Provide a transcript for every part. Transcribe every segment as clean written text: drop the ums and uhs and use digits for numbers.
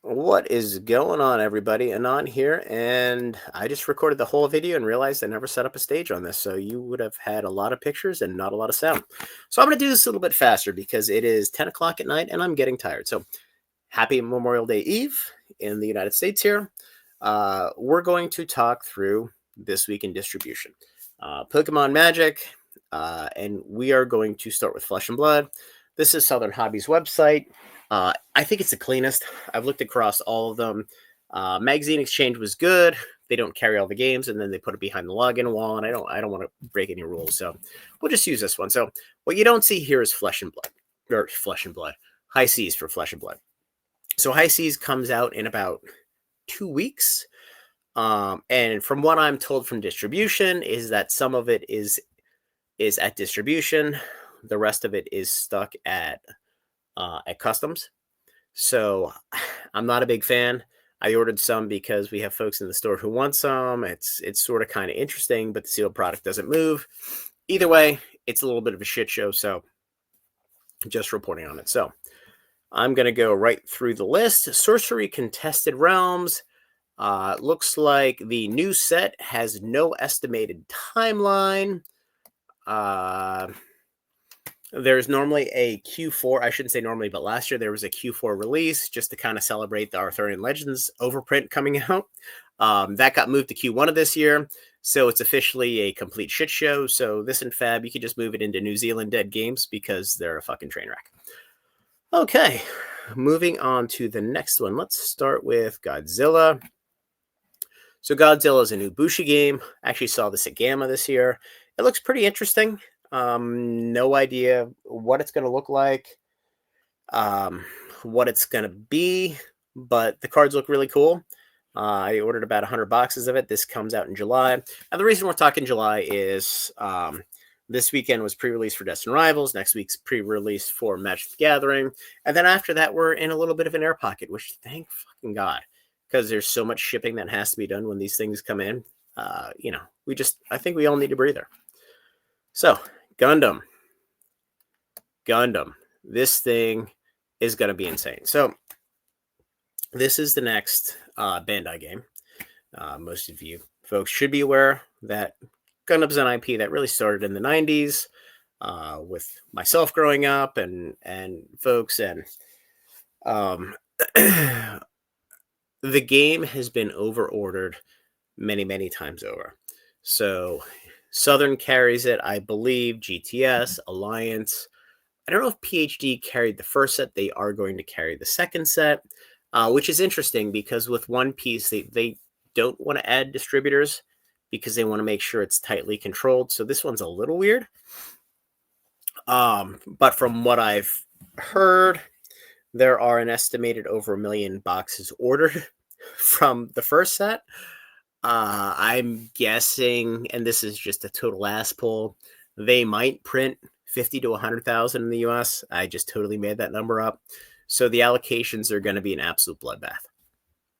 What is going on, everybody? Anon here, and I just recorded the whole video and realized I never set up a stage on this, so you would have had a lot of pictures and not a lot of sound. So I'm going to do this a little bit faster because it is 10 o'clock at night and I'm getting tired. So happy Memorial Day Eve in the United States here. We're going to talk through this week in distribution. Pokemon Magic, and we are going to start with Flesh and Blood. This is Southern Hobbies website. I think it's the cleanest. I've looked across all of them. Magazine Exchange was good. They don't carry all the games, and then they put it behind the login wall. And I don't want to break any rules, so we'll just use this one. So what you don't see here is Flesh and Blood, or Flesh and Blood. High Seas for Flesh and Blood. So High Seas comes out in about 2 weeks. And from what I'm told from distribution is that some of it is at distribution. The rest of it is stuck at customs. So I'm not a big fan. I ordered some because we have folks in the store who want some. It's sort of kind of interesting, but the sealed product doesn't move. Either way, it's a little bit of a shit show. So just reporting on it. So I'm going to go right through the list. Sorcery Contested Realms. Looks like the new set has no estimated timeline. There's normally a Q4, I shouldn't say normally, but last year there was a Q4 release just to kind of celebrate the Arthurian Legends overprint coming out. That got moved to Q1 of this year, so it's officially a complete shit show. So this and Fab, you could just move it into New Zealand Dead Games because they're a fucking train wreck. Okay, moving on to the next one. Let's start with Godzilla. So Godzilla is a new Bushi game. I actually saw this at Gamma this year. It looks pretty interesting. No idea what it's going to look like, what it's going to be, but the cards look really cool. I ordered about 100 boxes of it. This comes out in July. And the reason we're talking July is this weekend was pre-release for Destined Rivals. Next week's pre-release for Magic the Gathering. And then after that, we're in a little bit of an air pocket, which thank fucking God, because there's so much shipping that has to be done when these things come in. I think we all need a breather. So, Gundam. This thing is going to be insane. So, this is the next Bandai game. Most of you folks should be aware that Gundam's an IP that really started in the 90s with myself growing up and folks. And the game has been over-ordered many times over. So, Southern carries it, I believe, GTS, Alliance. I don't know if PhD carried the first set. They are going to carry the second set, which is interesting because with One Piece, they don't want to add distributors because they want to make sure it's tightly controlled. So this one's a little weird. But from what I've heard, there are an estimated over 1 million boxes ordered from the first set. I'm guessing, and this is just a total ass pull, they might print 50 to 100,000 in the US. I just totally made that number up. So the allocations are going to be an absolute bloodbath.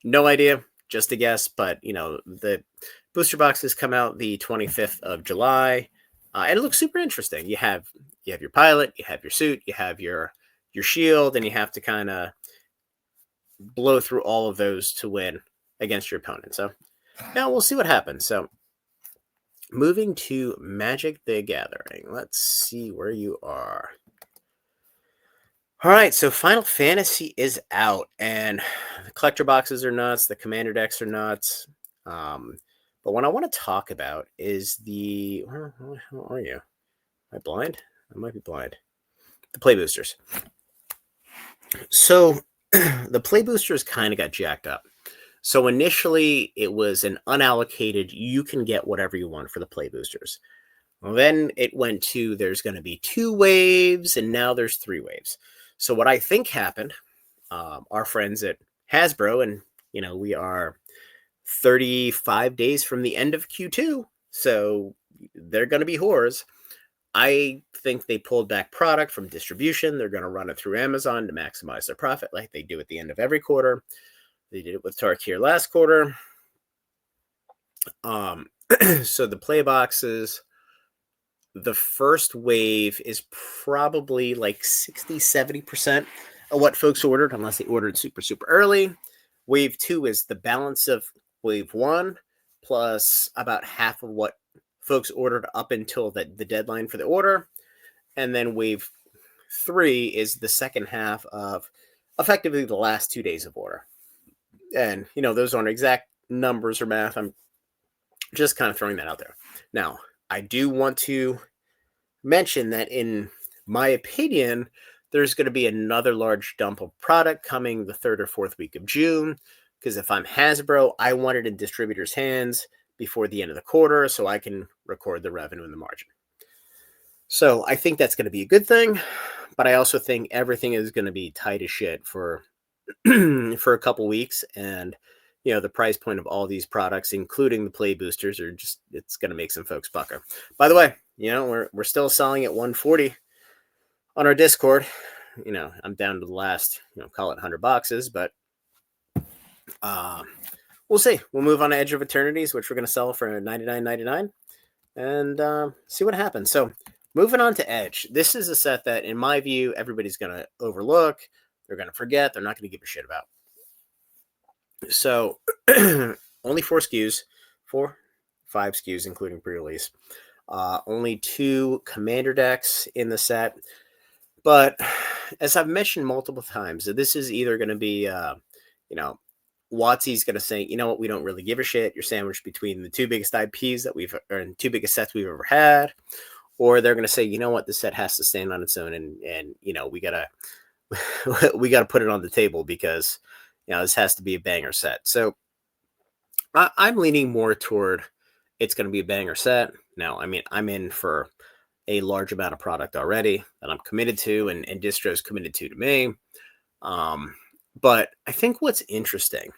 No idea, just a guess, but the booster boxes come out the 25th of July, and it looks super interesting. You have your pilot, you have your suit, you have your shield, and you have to kind of blow through all of those to win against your opponent. So now we'll see what happens. So moving to Magic the Gathering. Let's see where you are. All right, so Final Fantasy is out, and the collector boxes are nuts. The commander decks are nuts. But what I want to talk about is how are you? Am I blind? I might be blind. The play boosters. So the play boosters kind of got jacked up. So initially, it was an unallocated, you can get whatever you want for the play boosters. Well, then it went to there's going to be 2 waves, and now there's 3 waves. So what I think happened, our friends at Hasbro, and we are 35 days from the end of Q2, so they're going to be whores. I think they pulled back product from distribution. They're going to run it through Amazon to maximize their profit like they do at the end of every quarter. They did it with Tarkir last quarter. So the play boxes, the first wave is probably like 60-70% of what folks ordered, unless they ordered super early. Wave 2 is the balance of wave 1 plus about half of what folks ordered up until the deadline for the order. And then wave 3 is the second half of effectively the last 2 days of order. And, those aren't exact numbers or math. I'm just kind of throwing that out there. Now, I do want to mention that in my opinion, there's going to be another large dump of product coming the third or fourth week of June. Because if I'm Hasbro, I want it in distributors' hands before the end of the quarter so I can record the revenue and the margin. So I think that's going to be a good thing. But I also think everything is going to be tight as shit for for a couple weeks. And the price point of all these products, including the play boosters, are just, it's going to make some folks pucker. By the way, we're still selling at 140 on our Discord. I'm down to the last, call it 100 boxes, but we'll see. We'll move on to Edge of Eternities, which we're going to sell for $99.99, and see what happens. So moving on to Edge, this is a set that, in my view, everybody's going to overlook. They're going to forget. They're not going to give a shit about. So only 5 SKUs, including pre-release. Only 2 commander decks in the set. But as I've mentioned multiple times, this is either going to be, WotC's going to say, you know what, we don't really give a shit. You're sandwiched between the 2 biggest IPs that or 2 biggest sets we've ever had. Or they're going to say, you know what, this set has to stand on its own, and we gotta we gotta put it on the table because this has to be a banger set. So I'm leaning more toward it's going to be a banger set. Now, I mean, I'm in for a large amount of product already that I'm committed to, and Distro's committed to me. But I think what's interesting,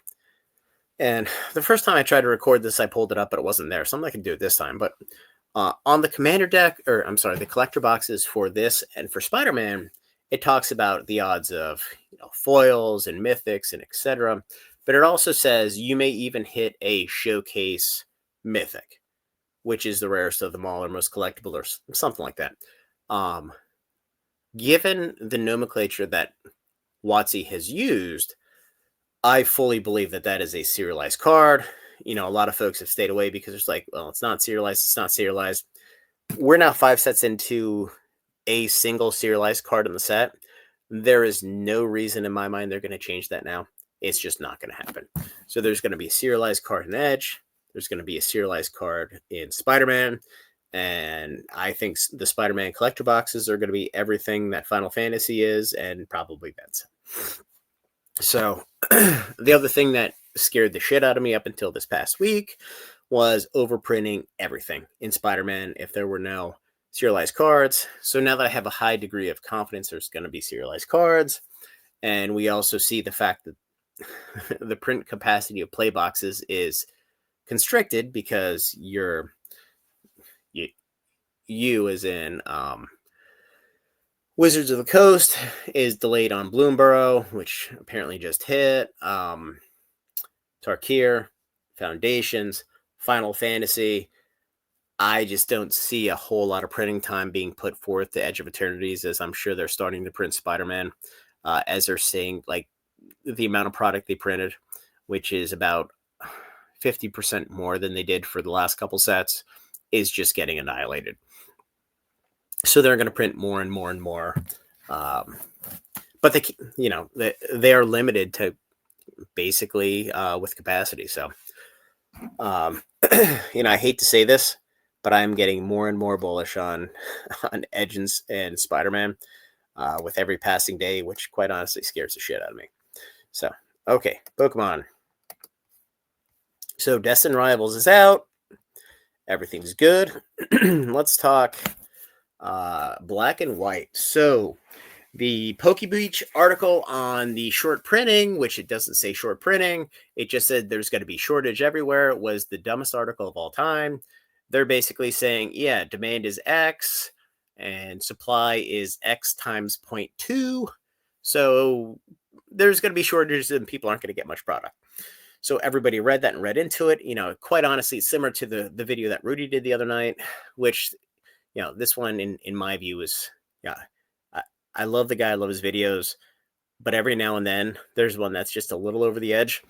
and the first time I tried to record this, I pulled it up, but it wasn't there. So I'm not going to do it this time. But on the commander deck, or I'm sorry, the collector boxes for this and for Spider-Man, it talks about the odds of foils and mythics and etc. But it also says you may even hit a showcase mythic, which is the rarest of them all or most collectible or something like that. Given the nomenclature that WotC has used, I fully believe that that is a serialized card. A lot of folks have stayed away because it's like, well, it's not serialized. It's not serialized. We're now 5 sets into a single serialized card in the set. There is no reason in my mind they're going to change that now. It's just not going to happen. So there's going to be a serialized card in Edge. There's going to be a serialized card in Spider-Man. And I think the Spider-Man collector boxes are going to be everything that Final Fantasy is, and probably Benson. So the other thing that scared the shit out of me up until this past week was overprinting everything in Spider-Man if there were no serialized cards. So now that I have a high degree of confidence there's going to be serialized cards, and we also see the fact that the print capacity of play boxes is constricted because you as in Wizards of the Coast is delayed on Bloomborough, which apparently just hit. Tarkir, Foundations, Final Fantasy. I just don't see a whole lot of printing time being put forth to Edge of Eternities, as I'm sure they're starting to print Spider-Man, as they're saying, like, the amount of product they printed, which is about 50% more than they did for the last couple sets, is just getting annihilated. So they're going to print more and more and more. But they are limited to basically with capacity. So, I hate to say this, but I'm getting more and more bullish on Edge and Spider-Man with every passing day, which quite honestly scares the shit out of me. So, okay, Pokemon. So Destined Rivals is out. Everything's good. Let's talk Black and White. So the PokeBeach article on the short printing, which it doesn't say short printing, it just said there's going to be shortage everywhere, was the dumbest article of all time. They're basically saying, yeah, demand is X and supply is X times 0.2. So there's going to be shortages and people aren't going to get much product. So everybody read that and read into it. Quite honestly, it's similar to the video that Rudy did the other night, which, this one in my view is, I love the guy. I love his videos. But every now and then there's one that's just a little over the edge.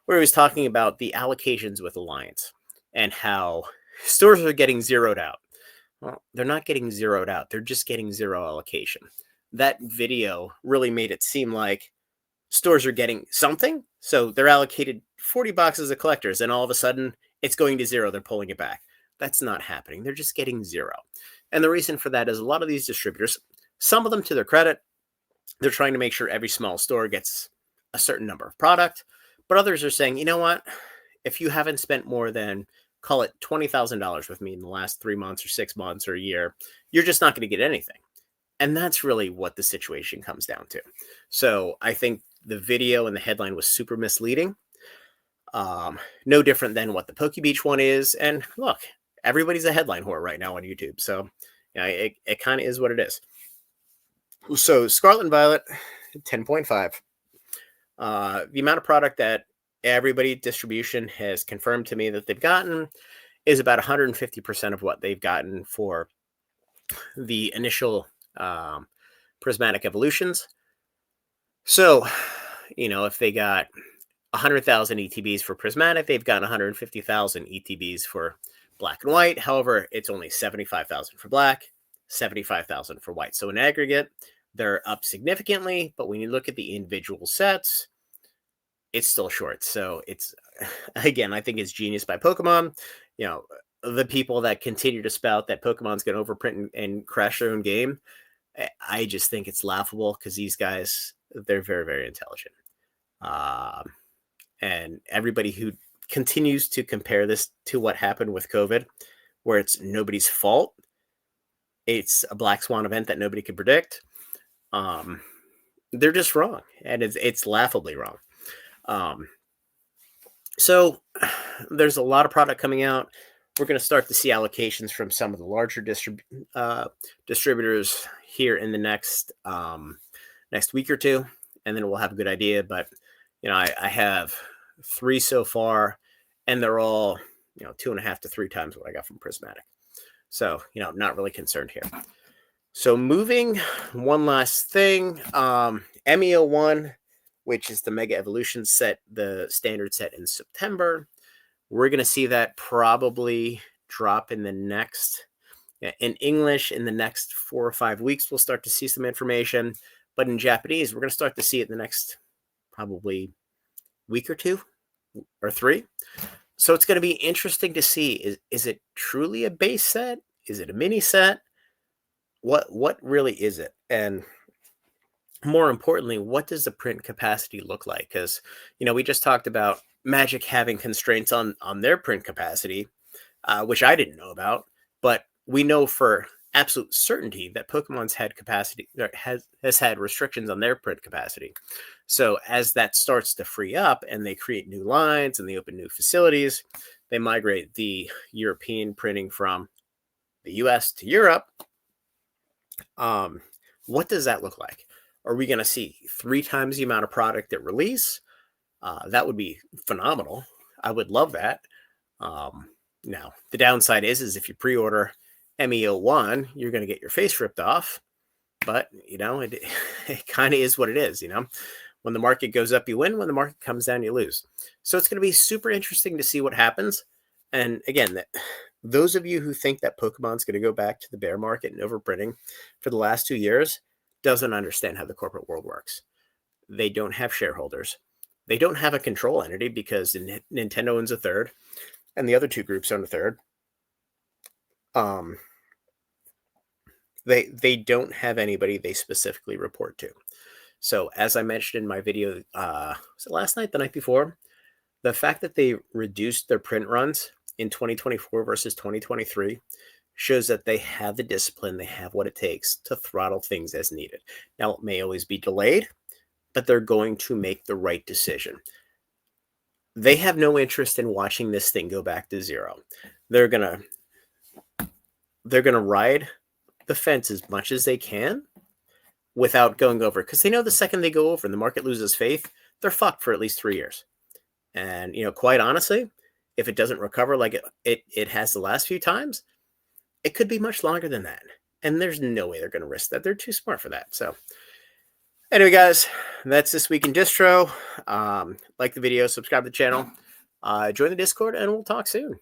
where he was talking about the allocations with Alliance and how stores are getting zeroed out. Well, they're not getting zeroed out. They're just getting zero allocation. That video really made it seem like stores are getting something. So they're allocated 40 boxes of collectors, and all of a sudden it's going to zero. They're pulling it back. That's not happening. They're just getting zero. And the reason for that is a lot of these distributors, some of them to their credit, they're trying to make sure every small store gets a certain number of product. But others are saying, you know what? If you haven't spent more than, call it $20,000 with me in the last 3 months or 6 months or a year, you're just not going to get anything. And that's really what the situation comes down to. So I think the video and the headline was super misleading. No different than what the Poke Beach one is. And look, everybody's a headline whore right now on YouTube. So yeah, it kind of is what it is. So Scarlet and Violet, 10.5. The amount of product that everybody distribution has confirmed to me that they've gotten is about 150% of what they've gotten for the initial prismatic evolutions. So, if they got 100,000 ETBs for prismatic, they've gotten 150,000 ETBs for black and white. However, it's only 75,000 for black, 75,000 for white. So in aggregate, they're up significantly, but when you look at the individual sets, it's still short. So it's, again, I think it's genius by Pokemon. The people that continue to spout that Pokemon's going to overprint and crash their own game, I just think it's laughable because these guys, they're very, very intelligent. And everybody who continues to compare this to what happened with COVID, where it's nobody's fault, it's a black swan event that nobody could predict, they're just wrong. And it's laughably wrong. So there's a lot of product coming out. We're going to start to see allocations from some of the larger distributors here in the next week or two, and then we'll have a good idea. But I have 3 so far, and they're all 2.5 to 3 times what I got from Prismatic. So not really concerned here. So moving, one last thing, MEO1, which is the Mega Evolution set, the standard set in September. We're going to see that probably drop in the next, in English, in the next 4 or 5 weeks, we'll start to see some information. But in Japanese, we're going to start to see it in the next probably week or 2 or 3. So it's going to be interesting to see, is it truly a base set? Is it a mini set? What really is it? And more importantly, what does the print capacity look like? Because, we just talked about Magic having constraints on their print capacity, which I didn't know about. But we know for absolute certainty that Pokemon's had capacity, has had restrictions on their print capacity. So as that starts to free up and they create new lines and they open new facilities, they migrate the European printing from the US to Europe. What does that look like? Are we going to see 3 times the amount of product at release? That would be phenomenal. I would love that. Now, the downside is if you pre-order MEO1, you're going to get your face ripped off. But, it kind of is what it is, When the market goes up, you win. When the market comes down, you lose. So it's going to be super interesting to see what happens. And again, those of you who think that Pokemon's going to go back to the bear market and overprinting for the last 2 years doesn't understand how the corporate world works. They don't have shareholders. They don't have a control entity because Nintendo owns a third and the other 2 groups own a third. They don't have anybody they specifically report to. So as I mentioned in my video, was it last night, the night before, the fact that they reduced their print runs in 2024 versus 2023 shows that they have the discipline, they have what it takes to throttle things as needed. Now, it may always be delayed, but they're going to make the right decision. They have no interest in watching this thing go back to zero. They're gonna ride the fence as much as they can without going over, because they know the second they go over and the market loses faith, they're fucked for at least 3 years. And quite honestly, if it doesn't recover like it has the last few times, it could be much longer than that. And there's no way they're going to risk that. They're too smart for that. So Anyway, guys, that's this week in distro. Like the video, subscribe to the channel, join the Discord, and we'll talk soon.